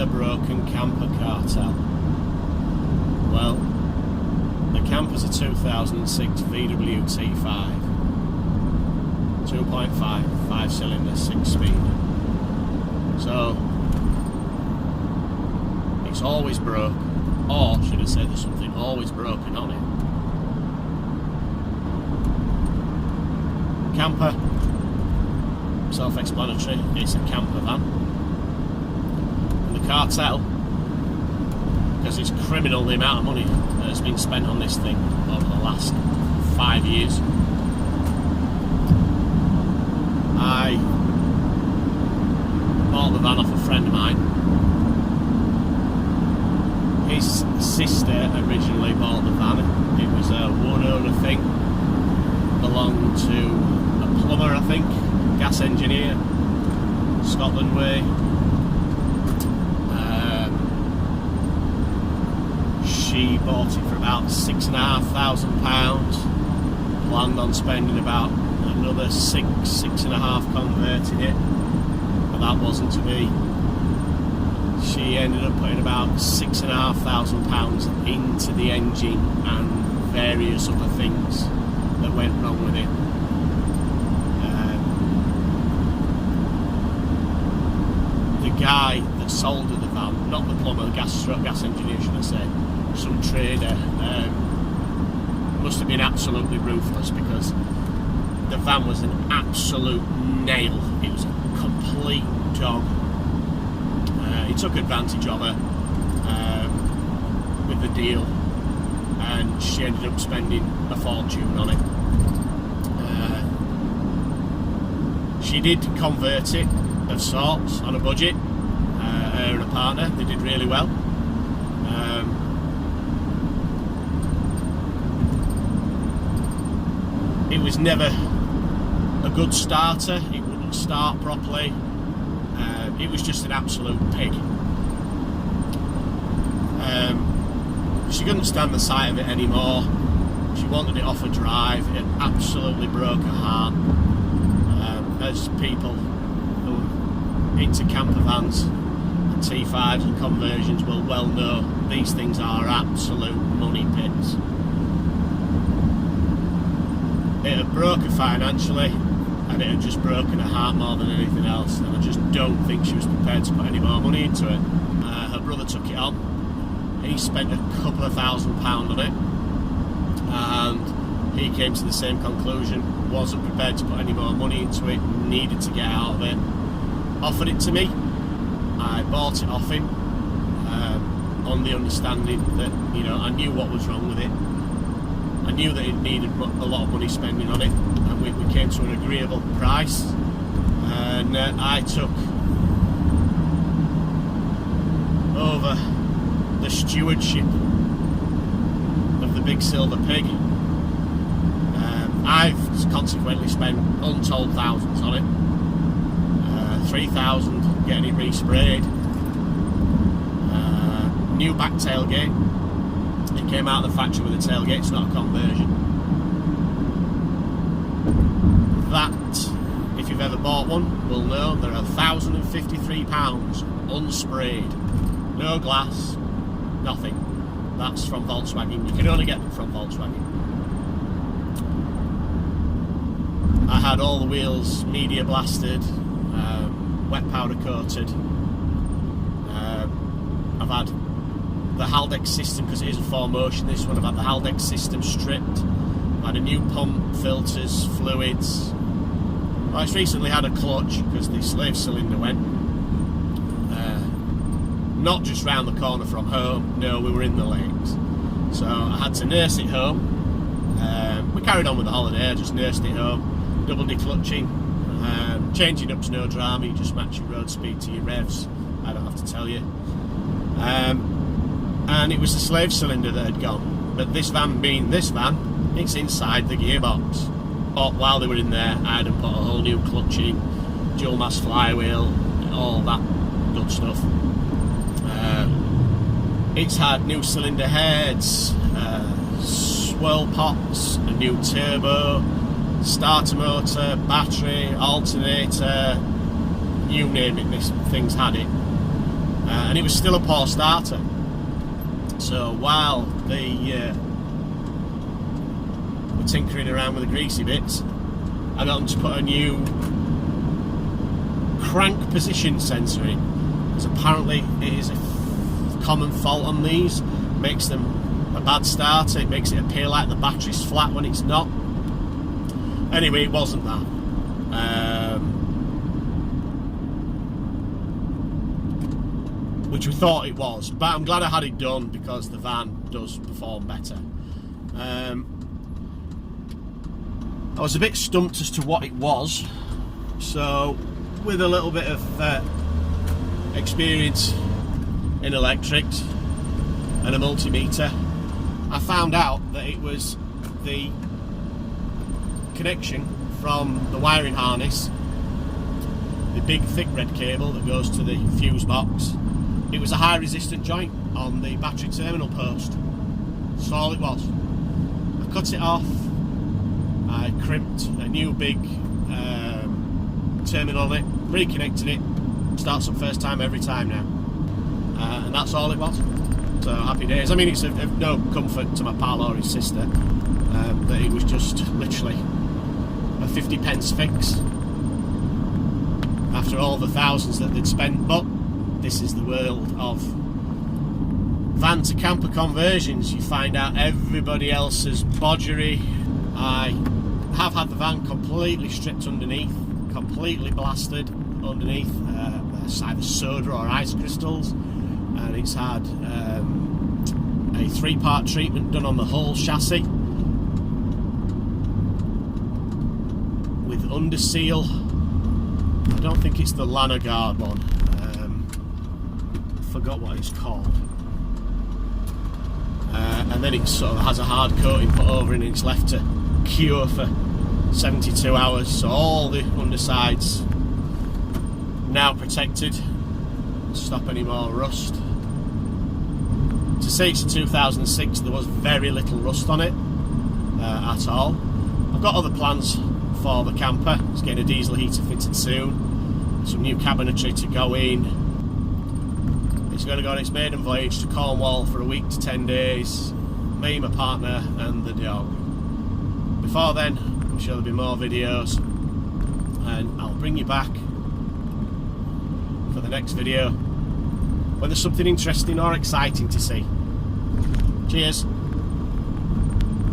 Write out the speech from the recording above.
the broken Kamper cartel. Well, the Kamper's a 2006 VW T5, 2.5, 5-cylinder, 6-speed. So it's always broke, or should I say there's something always broken on it. Kamper, self-explanatory, it's a camper van. And the cartel, because it's criminal the amount of money that has been spent on this thing over the last 5 years. I bought the van off a friend of mine. His sister originally bought the van. It was a one-owner thing. Belonged to a plumber, I think, gas engineer, Scotland way. She bought it for about £6,500. Planned on spending about another six and a half converting it, but that wasn't to be. She ended up putting about £6,500 into the engine and various other things that went wrong with it. The guy that sold her the van, not the plumber, the gas engineer, should I say, some trader, must have been absolutely ruthless, because the van was an absolute nail. It was a complete dog. He took advantage of her with the deal, and she ended up spending a fortune on it. She did convert it of sorts on a budget. Her and a partner, they did really well. It was never a good starter. It wouldn't start properly. It was just an absolute pig. She couldn't stand the sight of it anymore. She wanted it off her drive. It absolutely broke her heart. As people who are into camper vans and T5s and conversions will well know, these things are absolute money pits. It had broken her financially, and it had just broken her heart more than anything else, and I just don't think she was prepared to put any more money into it. Her brother took it on. He spent a couple of £1,000 on it, and he came to the same conclusion, wasn't prepared to put any more money into it, needed to get out of it. Offered it to me. I bought it off him on the understanding that, you know, I knew what was wrong with it. I knew that it needed a lot of money spending on it, and we came to an agreeable price, and I took over the stewardship of the big silver pig. I've consequently spent untold thousands on it. 3,000 getting it resprayed. New back tailgate. It came out of the factory with a tailgate, it's not a conversion. That, if you've ever bought one, will know there are £1,053 unsprayed. No glass, nothing. That's from Volkswagen. You can only get them from Volkswagen. I had all the wheels media blasted, wet powder coated. I've had the Haldex system, because it is a 4Motion, this one. I've had the Haldex system stripped. I've had a new pump, filters, fluids. Well, it's recently had a clutch because the slave cylinder went. Not just round the corner from home, no, we were in the lakes. So I had to nurse it home. We carried on with the holiday, I just nursed it home. Double declutching, changing up's no drama, you just match your road speed to your revs, I don't have to tell you. And it was the slave cylinder that had gone, but this van being this van, it's inside the gearbox. But while they were in there, I had to put a whole new clutch in, dual mass flywheel, all that good stuff. It's had new cylinder heads, swirl pots, a new turbo, starter motor, battery, alternator, you name it, this thing's had it. and it was still a poor starter. So while they were tinkering around with the greasy bits, I got them to put a new crank position sensor in, because apparently it is a common fault on these. It makes them a bad starter. It makes it appear like the battery's flat when it's not. Anyway, it wasn't that. Which we thought it was, but I'm glad I had it done, because the van does perform better. I was a bit stumped as to what it was, so with a little bit of experience in electrics and a multimeter, I found out that it was the connection from the wiring harness, the big thick red cable that goes to the fuse box. It was a high resistant joint on the battery terminal post. That's all it was. I cut it off, I crimped a new big terminal on it, reconnected it, starts up first time every time now. And that's all it was. So happy days. I mean, it's of no comfort to my pal or his sister that it was just literally a 50 pence fix after all the thousands that they'd spent. But this is the world of van to camper conversions. You find out everybody else's bodgery. I have had the van completely stripped underneath, completely blasted underneath. It's either soda or ice crystals, and it's had a 3-part treatment done on the whole chassis with under seal. I don't think it's the Lanagard one. I forgot what it's called. And then it sort of has a hard coating put over it, and it's left to cure for 72 hours. So all the undersides now protected, stop any more rust. To say it's a 2006, there was very little rust on it at all. I've got other plans for the camper. It's getting a diesel heater fitted soon, some new cabinetry to go in. It's going to go on its maiden voyage to Cornwall for a week to 10 days. Me, my partner and the dog. Before then, I'm sure there'll be more videos, and I'll bring you back for the next video when there's something interesting or exciting to see. Cheers.